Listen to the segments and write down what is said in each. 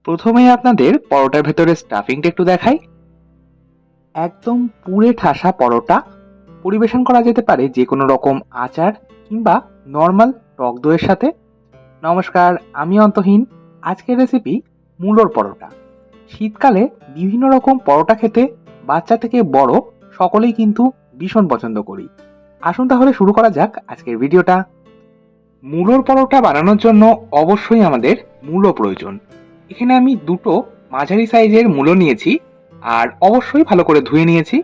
প্রথমেই আপনাদের পরোটার ভেতরে স্টাফিংটা একটু দেখাই। একদম পুরে ঠাসা পরোটা পরিবেশন করা যেতে পারে যে কোনো রকম আচার কিংবা নর্মাল টক দইয়ের সাথে। নমস্কার, আমি অন্তহীন। আজকের রেসিপি মূলোর পরোটা। শীতকালে বিভিন্ন রকম পরোটা খেতে বাচ্চা থেকে বড় সকলেই কিন্তু ভীষণ পছন্দ করি। আসুন তাহলে শুরু করা যাক আজকের ভিডিওটা। মূলোর পরোটা বানানোর জন্য অবশ্যই আমাদের মূলো প্রয়োজন। এখানে আমি দুটো মাঝারি সাইজের মূলো নিয়েছি আর অবশ্যই ভালো করে ধুয়ে নিয়েছি।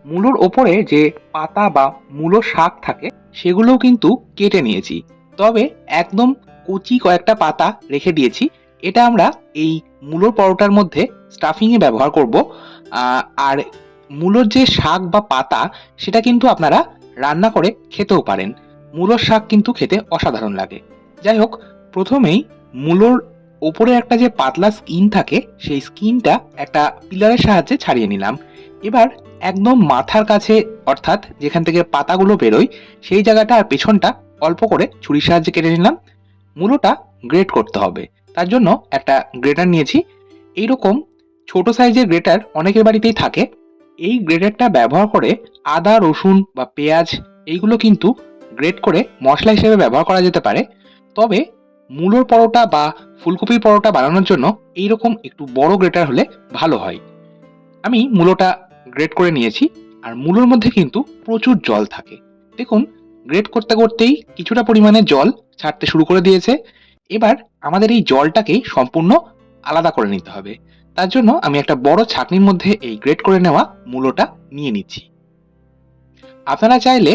মূলোর ওপরে যে পাতা বা মূলো শাক থাকে সেগুলোও কিন্তু কেটে নিয়েছি, তবে একদম কচি কয়েকটা পাতা রেখে দিয়েছি। এটা আমরা এই মূলোর পরোটার মধ্যে স্টাফিংয়ে ব্যবহার করব। আর মূলোর যে শাক বা পাতা সেটা কিন্তু আপনারা রান্না করে খেতেও পারেন। মূলোর শাক কিন্তু খেতে অসাধারণ লাগে। যাই হোক, প্রথমেই মূলোর ওপরে একটা যে পাতলা স্কিন থাকে সেই স্কিনটা একটা পিলারের সাহায্যে ছাড়িয়ে নিলাম। এবার একদম মাথার কাছে, অর্থাৎ যেখান থেকে পাতাগুলো বেরোয় সেই জায়গাটা আর পেছনটা অল্প করে ছুরির সাহায্যে কেটে নিলাম। মূলোটা গ্রেট করতে হবে, তার জন্য একটা গ্রেটার নিয়েছি। এইরকম ছোট সাইজের গ্রেটার অনেকের বাড়িতেই থাকে। এই গ্রেটারটা ব্যবহার করে আদা, রসুন বা পেঁয়াজ এইগুলো কিন্তু গ্রেট করে মশলা হিসেবে ব্যবহার করা যেতে পারে। তবে মূলোর পরোটা বা ফুলকপির পরোটা বানানোর জন্য এইরকম একটু বড় গ্রেটার হলে ভালো হয়। আমি মূলোটা গ্রেট করে নিয়েছি। আর মূলোর মধ্যে কিন্তু প্রচুর জল থাকে। দেখুন, গ্রেট করতে করতেই কিছুটা পরিমাণে জল ছাড়তে শুরু করে দিয়েছে। এবার আমাদের এই জলটাকেই সম্পূর্ণ আলাদা করে নিতে হবে। তার জন্য আমি একটা বড় ছাঁকনির মধ্যে এই গ্রেট করে নেওয়া মূলোটা নিয়ে নিচ্ছি। আপনারা চাইলে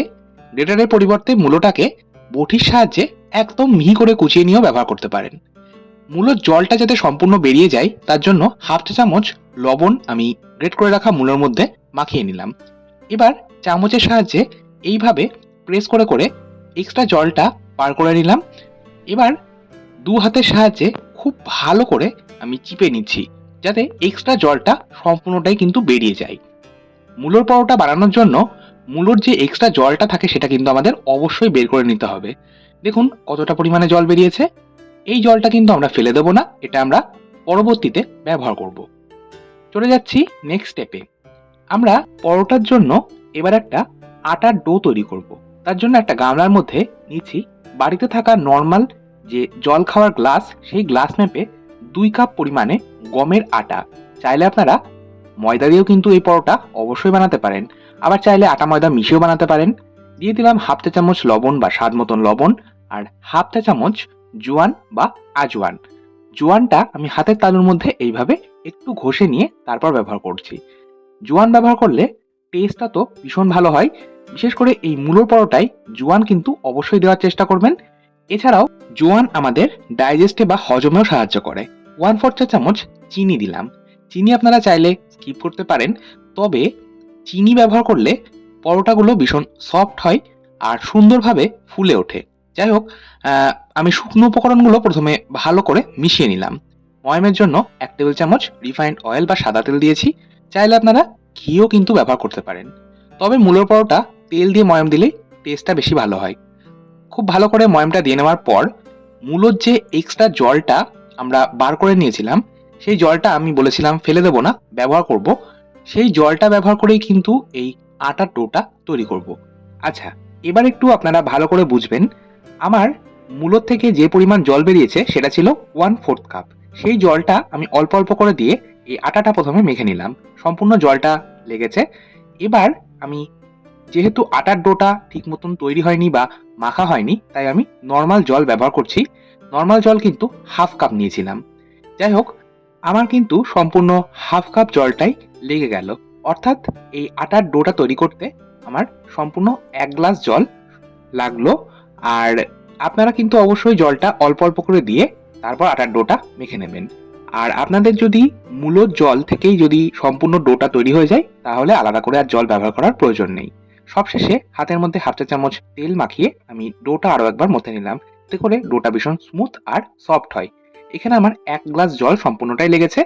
গ্রেটারের পরিবর্তে মূলোটাকে বটির সাহায্যে একদম মিহি করে কুচিয়ে নিয়েও ব্যবহার করতে পারেন। মূলোর জলটা যাতে সম্পূর্ণ বেরিয়ে যায় তার জন্য হাফ চা চামচ লবণ আমি গ্রেট করে রাখা মূলোর মধ্যে মাখিয়ে নিলাম। এবার চামচের সাহায্যে এইভাবে প্রেস করে করে এক্সট্রা জলটা বার করে নিলাম। এবার দু হাতের সাহায্যে খুব ভালো করে আমি চিপে নিচ্ছি, যাতে এক্সট্রা জলটা সম্পূর্ণটাই কিন্তু বেরিয়ে যায়। মূলোর পরোটা বানানোর জন্য মূলোর যে এক্সট্রা জলটা থাকে সেটা কিন্তু আমাদের অবশ্যই বের করে নিতে হবে। দেখুন কতটা পরিমাণে জল বেরিয়েছে। এই জলটা কিন্তু আমরা ফেলে দেবো না, এটা আমরা পরবর্তীতে ব্যবহার করব। চলে যাচ্ছি নেক্সট স্টেপে। আমরা পরোটার জন্য এবার একটা আটার ডো তৈরি করব। তার জন্য একটা গামলার মধ্যে নিচ্ছি বাড়িতে থাকা নর্মাল যে জল খাওয়ার গ্লাস, সেই গ্লাস মেপে 2 কাপ পরিমাণে গমের আটা। চাইলে আপনারা ময়দা দিয়েও কিন্তু এই পরোটা অবশ্যই বানাতে পারেন, আবার চাইলে আটা ময়দা মিশিয়েও বানাতে পারেন। দিয়ে দিলাম হাফ চা চামচ লবণ বা স্বাদ মতন লবণ, আর হাফ চা চামচ জোয়ান বা আজওয়ান। জোয়ানটা আমি হাতের তালুর মধ্যে এইভাবে একটু ঘষে নিয়ে তারপর ব্যবহার করছি। জোয়ান ব্যবহার করলে টেস্টটা তো ভীষণ ভালো হয়। বিশেষ করে এই মূলোর পরোটায় জোয়ান কিন্তু অবশ্যই দেওয়ার চেষ্টা করবেন। এছাড়াও জোয়ান আমাদের ডাইজেস্টে বা হজমেও সাহায্য করে। 1/4 চা চামচ চিনি দিলাম। চিনি আপনারা চাইলে স্কিপ করতে পারেন, তবে চিনি ব্যবহার করলে পরোটাগুলো ভীষণ সফট হয় আর সুন্দরভাবে ফুলে ওঠে। যাই হোক, আমি শুকনো উপকরণগুলো প্রথমে ভালো করে মিশিয়ে নিলাম। ময়ামের জন্য 1 টেবিল চামচ রিফাইন্ড অয়েল বা সাদা তেল দিয়েছি। চাইলে আপনারা ঘিও কিন্তু ব্যবহার করতে পারেন, তবে মূলোর পরোটা তেল দিয়ে ময়াম দিলেই টেস্টটা বেশি ভালো হয়। খুব ভালো করে ময়ামটা দিয়ে নেওয়ার পর মূলোর যে এক্সট্রা জলটা আমরা বার করে নিয়েছিলাম, সেই জলটা আমি বলেছিলাম ফেলে দেবো না, ব্যবহার করব। সেই জলটা ব্যবহার করেই কিন্তু এই আটার ডোটা তৈরি করব। আচ্ছা, এবার একটু আপনারা ভালো করে বুঝবেন। আমার মূলোর থেকে যে পরিমাণ জল বেরিয়েছে সেটা ছিল 1/4 কাপ। সেই জলটা আমি অল্প অল্প করে দিয়ে এই আটাটা প্রথমে মেখে নিলাম। সম্পূর্ণ জলটা লেগেছে। এবার আমি, যেহেতু আটার ডোটা ঠিক মতন তৈরি হয়নি বা মাখা হয়নি, তাই আমি নর্মাল জল ব্যবহার করছি। নর্মাল জল কিন্তু হাফ কাপ নিয়েছিলাম। যাই হোক, আমার কিন্তু সম্পূর্ণ হাফ কাপ জলটাই লেগে গেল। অর্থাৎ এই আটার ডোটা তৈরি করতে আমার সম্পূর্ণ 1 গ্লাস জল লাগলো। আর আপনারা কিন্তু অবশ্যই জলটা অল্প অল্প করে দিয়ে তারপর আটার ডোটা মেখে নেবেন। আর আপনাদের যদি মূলোর জল থেকেই যদি সম্পূর্ণ ডোটা তৈরি হয়ে যায়, তাহলে আলাদা করে আর জল ব্যবহার করার প্রয়োজন নেই। সবশেষে হাতের মধ্যে হাফ চা চামচ তেল মাখিয়ে আমি ডোটা আরো একবার মথে নিলাম, এতে করে ডোটা ভীষণ স্মুথ আর সফট হয়। এখানে আমার 1 গ্লাস জল সম্পূর্ণটাই লেগেছে।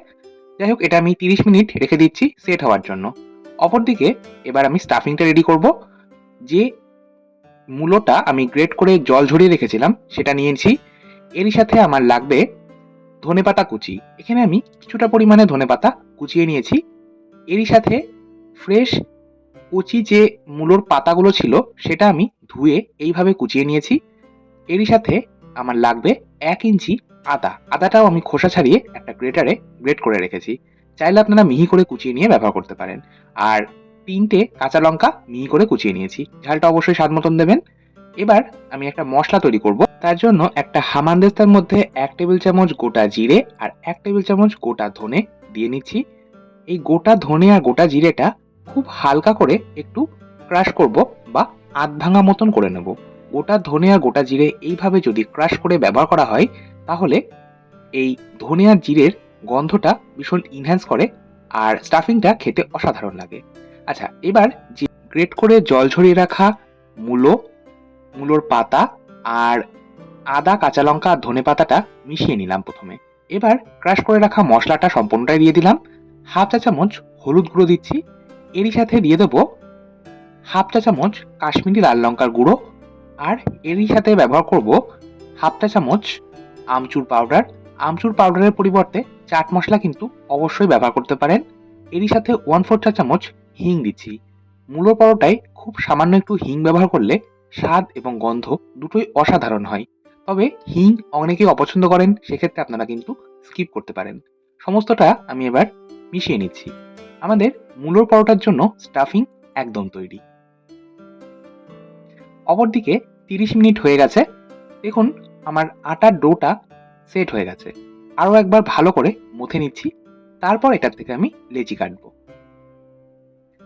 যাই হোক, এটা আমি 30 মিনিট রেখে দিচ্ছি সেট হওয়ার জন্য। অপরদিকে এবার আমি স্টাফিংটা রেডি করব। যে মূলোটা আমি গ্রেট করে জল ঝরিয়ে রেখেছিলাম সেটা নিয়েছি। এরই সাথে আমার লাগবে ধনেপাতা কুচি, এখানে আমি কিছুটা পরিমাণে ধনেপাতা কুচিয়ে নিয়েছি। এরই সাথে ফ্রেশ কচি যে মূলোর পাতাগুলো ছিল সেটা আমি ধুয়ে এইভাবে কুচিয়ে নিয়েছি। এরই সাথে আমার লাগবে 1 ইঞ্চি আদা। আদাটাও আমি খোসা ছাড়িয়ে একটা গ্রেটারে গ্রেট করে রেখেছি। চাইলে আপনারা মিহি করে কুচিয়ে নিয়ে ব্যবহার করতে পারেন। আর ৩ টে কাঁচা লঙ্কা মিহি করে কুচিয়ে নিয়েছি। ঝালটা অবশ্যই স্বাদ মতন দেবেন। এবার আমি একটা মসলা তৈরি করব। তার জন্য একটা হামানদিস্তার মধ্যে 1 টেবিল চামচ গোটা জিরে আর 1 টেবিল চামচ গোটা ধনে দিয়ে নিচ্ছি। এই গোটা ধনে আর গোটা জিরেটা খুব হালকা করে একটু ক্রাশ করব বা আধ ভাঙা মতন করে নেব। গোটা ধনে আর গোটা জিরে এইভাবে যদি ক্রাশ করে ব্যবহার করা হয় তাহলে এই ধনে আর জিরের গন্ধটা ভীষণ ইনহ্যান্স করে আর স্টাফিংটা খেতে অসাধারণ লাগে। আচ্ছা, এবার যে গ্রেট করে জল ঝরিয়ে রাখা মূলো, মূলোর পাতা আর আদা, কাঁচা লঙ্কা আর ধনে পাতাটা মিশিয়ে নিলাম প্রথমে। এবার ক্রাশ করে রাখা মশলাটা সম্পূর্ণটাই দিয়ে দিলাম। হাফ চা চামচ হলুদ গুঁড়ো দিচ্ছি। এরই সাথে দিয়ে দেবো হাফ চা চামচ কাশ্মীরি লাল লঙ্কার গুঁড়ো। আর এরই সাথে ব্যবহার করব হাফ চা চামচ আমচুর পাউডার। আমচুর পাউডারের পরিবর্তে চাট মশলা কিন্তু অবশ্যই ব্যবহার করতে পারেন। এরই সাথে 1/4 চা চামচ হিং দিচ্ছি। মূলো পরোটায় খুব সামান্য একটু হিং ব্যবহার করলে স্বাদ এবং গন্ধ দুটোই অসাধারণ হয়। তবে হিং অনেকেই অপছন্দ করেন, সেক্ষেত্রে আপনারা কিন্তু স্কিপ করতে পারেন। সমস্তটা আমি এবার মিশিয়ে নিচ্ছি। আমাদের মূলোর পরোটার জন্য স্টাফিং একদম তৈরি। অপরদিকে 30 মিনিট হয়ে গেছে। দেখুন আমার আটার ডোটা সেট হয়ে গেছে। আরও একবার ভালো করে মথে নিচ্ছি। তারপর এটার থেকে আমি লেচি কাটবো।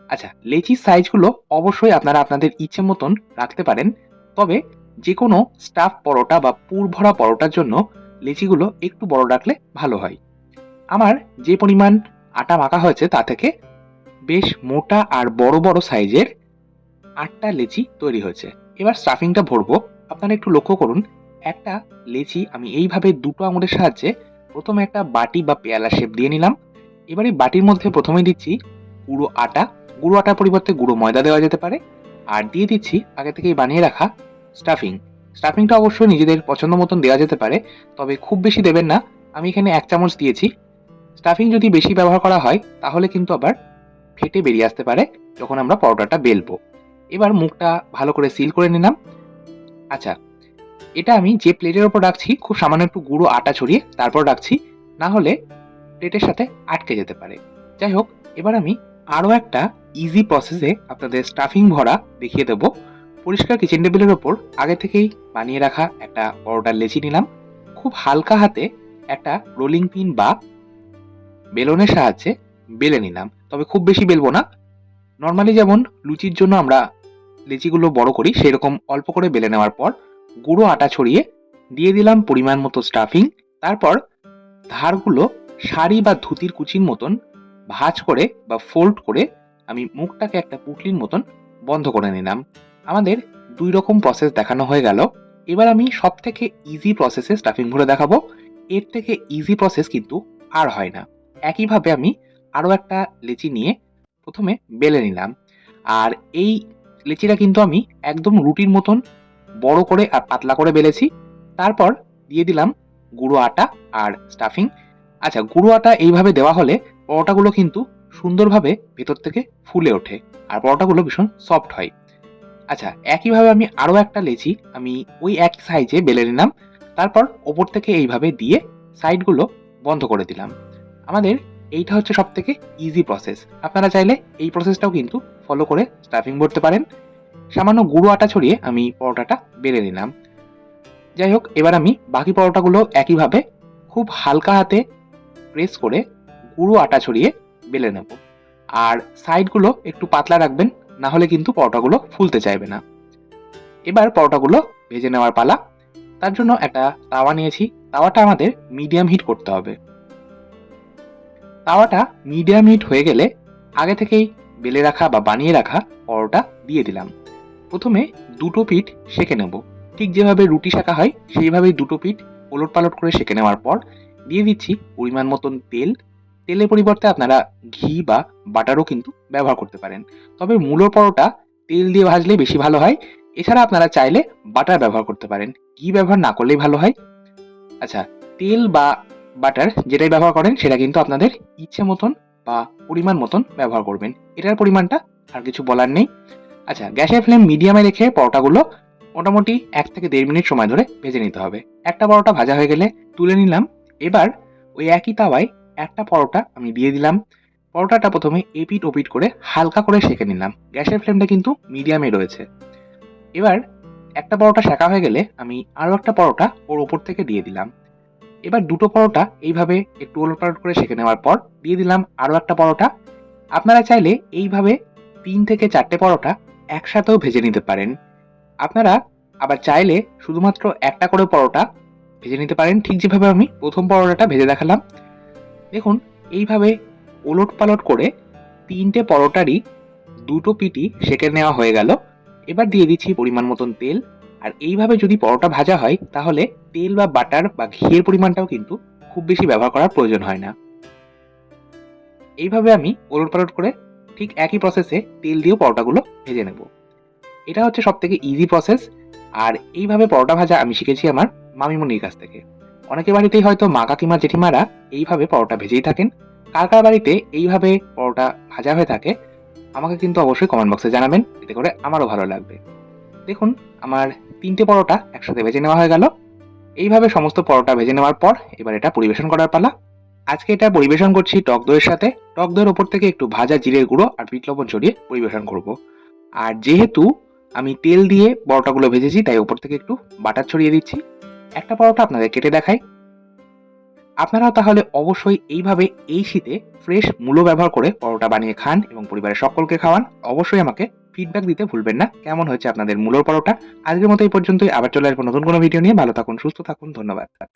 আচ্ছা, লেচির সাইজগুলো অবশ্যই আপনারা আপনাদের ইচ্ছে মতন রাখতে পারেন। তবে যে কোনো স্টাফ পরোটা বা পুর ভরা পরোটার জন্য লেচিগুলো একটু বড় রাখলে ভালো হয়। আমার যে পরিমাণ আটা মাখা হয়েছে তা থেকে বেশ মোটা আর বড় বড় সাইজের 8টা লেচি তৈরি হয়েছে। এবার স্টাফিংটা ভরবো। আপনারা একটু লক্ষ্য করুন, একটা লেচি আমি এইভাবে দুটো আঙুলের সাহায্যে প্রথমে একটা বাটি বা পেয়ালা শেপ দিয়ে নিলাম। এবার এই বাটির মধ্যে প্রথমে দিচ্ছি গুঁড়ো আটা। গুঁড়ো আটার পরিবর্তে গুঁড়ো ময়দা দেওয়া যেতে পারে। আর দিয়ে দিচ্ছি আগে থেকেই বানিয়ে রাখা স্টাফিং। স্টাফিংটা অবশ্যই নিজেদের পছন্দ মতন দেওয়া যেতে পারে, তবে খুব বেশি দেবেন না। আমি এখানে 1 চামচ দিয়েছি। স্টাফিং যদি বেশি ব্যবহার করা হয় তাহলে কিন্তু আবার ফেটে বেরিয়ে আসতে পারে যখন আমরা পরোটাটা বেলবো। এবার মুখটা ভালো করে সিল করে নিলাম। আচ্ছা, এটা আমি যে প্লেটের ওপর রাখছি খুব সামান্য একটু গুঁড়ো আটা ছড়িয়ে তারপর রাখছি, না হলে প্লেটের সাথে আটকে যেতে পারে। যাই হোক, এবার আমি আরও একটা ইজি প্রসেসে আপনাদের স্টাফিং ভরা দেখিয়ে দেবো। পরিষ্কার কিচেন টেবিলের ওপর আগে থেকেই বানিয়ে রাখা একটা পরোটার লেচি নিলাম। খুব হালকা হাতে একটা রোলিং পিন বা বেলনের সাহায্যে বেলে নিলাম, তবে খুব বেশি বেলবো না। নর্মালি যেমন লুচির জন্য আমরা লেচিগুলো বড় করি সেরকম অল্প করে বেলে নেওয়ার পর গুঁড়ো আটা ছড়িয়ে দিয়ে দিলাম পরিমাণ মতো স্টাফিং। তারপর ধারগুলো শাড়ি বা ধুতির কুচির মতন ভাঁজ করে বা ফোল্ড করে আমি মুখটাকে একটা পুটলির মতন বন্ধ করে নিলাম। আমাদের 2 রকম প্রসেস দেখানো হয়ে গেল। এবার আমি সব থেকে ইজি প্রসেসে স্টাফিং ভরে দেখাবো। এর থেকে ইজি প্রসেস কিন্তু আর হয় না। একইভাবে আমি আরও একটা লেচি নিয়ে প্রথমে বেলে নিলাম। আর এই লেচিটা কিন্তু আমি একদম রুটির মতন বড় করে আর পাতলা করে বেলেছি। তারপর দিয়ে দিলাম গুঁড়ো আটা আর স্টাফিং। আচ্ছা, গুঁড়ো আটা এইভাবে দেওয়া হলে পরোটাগুলো কিন্তু সুন্দরভাবে ভেতর থেকে ফুলে ওঠে আর পরোটাগুলো ভীষণ সফট হয়। আচ্ছা, একইভাবে আমি আরও একটা লেচি আমি ওই একই সাইজে বেলে নিলাম। তারপর ওপর থেকে এইভাবে দিয়ে সাইডগুলো বন্ধ করে দিলাম। আমাদের এইটা হচ্ছে সব থেকে ইজি প্রসেস। আপনারা চাইলে এই প্রসেসটাও কিন্তু ফলো করে স্টাফিং ভরতে পারেন। সামান্য গুঁড়ো আটা ছড়িয়ে আমি পরোটাটা বেলে নিলাম। যাই হোক, এবার আমি বাকি পরোটাগুলো একইভাবে খুব হালকা হাতে প্রেস করে গুঁড়ো আটা ছড়িয়ে বেলে নেব। আর সাইডগুলো একটু পাতলা রাখবেন, না হলে কিন্তু পরোটাগুলো ফুলতে চাইবে না। এবার পরোটাগুলো ভেজে নেওয়ার পালা। তার জন্য একটা তাওয়া নিয়েছি। তাওয়াটা আমাদের মিডিয়াম হিট করতে হবে। তাওয়াটা মিডিয়াম হিট হয়ে গেলে আগে থেকেই বেলে রাখা বা বানিয়ে রাখা পরোটা দিয়ে দিলাম। প্রথমে দুটো পিঠ সেঁকে নেব। ঠিক যেভাবে রুটি সেঁকা হয় সেইভাবেই দুটো পিঠ ওলট পালট করে সেঁকে নেওয়ার পর দিয়ে দিচ্ছি পরিমাণ মতন তেল। তেলের পরিবর্তে আপনারা ঘি বা বাটারও কিন্তু ব্যবহার করতে পারেন, তবে মূলোর পরোটা তেল দিয়ে ভাজলে বেশি ভালো হয়। এছাড়া আপনারা চাইলে বাটার ব্যবহার করতে পারেন, ঘি ব্যবহার না করলেই ভালো হয়। আচ্ছা, তেল বা বাটার যেটাই ব্যবহার করেন সেটা কিন্তু আপনাদের ইচ্ছে মতন বা পরিমাণ মতন ব্যবহার করবেন। এটার পরিমাণটা আর কিছু বলার নেই। আচ্ছা, গ্যাসের ফ্লেম মিডিয়ামে রেখে পরোটাগুলো মোটামুটি ১ থেকে ১.৫ মিনিট সময় ধরে ভেজে নিতে হবে। একটা পরোটা ভাজা হয়ে গেলে তুলে নিলাম। এবার ওই একই তাওয়ায় একটা পরোটা আমি দিয়ে দিলাম। পরোটাটা ১ম এ এপিঠ-ওপিঠ করে হালকা করে সেঁকে নিলাম। গ্যাসের ফ্লেমটা কিন্তু মিডিয়ামে রয়েছে। এবার একটা পরোটা সেঁকা হয়ে গেলে আমি আরো একটা পরোটা ওর উপর থেকে দিয়ে দিলাম। এবার দুটো পরোটা এইভাবে একটু ওলটপালট করে সেঁকে নেওয়ার পর দিয়ে দিলাম আরো একটা পরোটা। আপনারা চাইলে এইভাবে ৩ থেকে ৪ টে পরোটা একসাথেও ভেজে নিতে পারেন। আপনারা আবার চাইলে শুধুমাত্র একটা করে পরোটা ভেজে নিতে পারেন, ঠিক যেভাবে আমি ১ম পরোটাটা ভেজে দেখালাম। দেখুন, এইভাবে ওলটপালট করে ৩ টে পরোটারই দুটো পিঠই সেঁকে নেওয়া হয়ে গেল। এবার দিয়ে দিচ্ছি পরিমাণ মতন তেল। আর এইভাবে যদি পরোটা ভাজা হয় তাহলে তেল বা বাটার বা ঘিয়ের পরিমাণটাও কিন্তু খুব বেশি ব্যবহার করার প্রয়োজন হয় না। এইভাবে আমি ওলটপালট করে ঠিক একই প্রসেসে তেল দিয়েও পরোটাগুলো ভেজে নেব। এটা হচ্ছে সবথেকে ইজি প্রসেস। আর এইভাবে পরোটা ভাজা আমি শিখেছি আমার মামিমণির কাছ থেকে। অনেকের বাড়িতেই হয়তো মা কাকিমা জেঠিমারা এইভাবে পরোটা ভেজেই থাকেন। কার কার বাড়িতে এইভাবে পরোটা ভাজা হয়ে থাকে আমাকে কিন্তু অবশ্যই কমেন্ট বক্সে জানাবেন, এতে করে আমারও ভালো লাগবে। দেখুন, আমার ৩ টে পরোটা একসাথে ভেজে নেওয়া হয়ে গেল। এইভাবে সমস্ত পরোটা ভেজে নেওয়ার পর এবার এটা পরিবেশন করার পালা। আজকে এটা পরিবেশন করছি টক দইয়ের সাথে। টক দইয়ের ওপর থেকে একটু ভাজা জিরের গুঁড়ো আর বিট লবণ ছড়িয়ে পরিবেশন করব। আর যেহেতু আমি তেল দিয়ে পরোটাগুলো ভেজেছি তাই ওপর থেকে একটু বাটার ছড়িয়ে দিচ্ছি। একটা পরোটা আপনাদের কেটে দেখাই। আপনারাও তাহলে অবশ্যই এইভাবে এই শীতে ফ্রেশ মূলো ব্যবহার করে পরোটা বানিয়ে খান এবং পরিবারের সকলকে খাওয়ান। অবশ্যই আমাকে ফিডব্যাক দিতে ভুলবেন না কেমন হয়েছে আপনাদের মূলোর পরোটা। আজকের মতো এই পর্যন্তই। আবার চলে আসবো নতুন কোনো ভিডিও নিয়ে। ভালো থাকুন, সুস্থ থাকুন। ধন্যবাদ।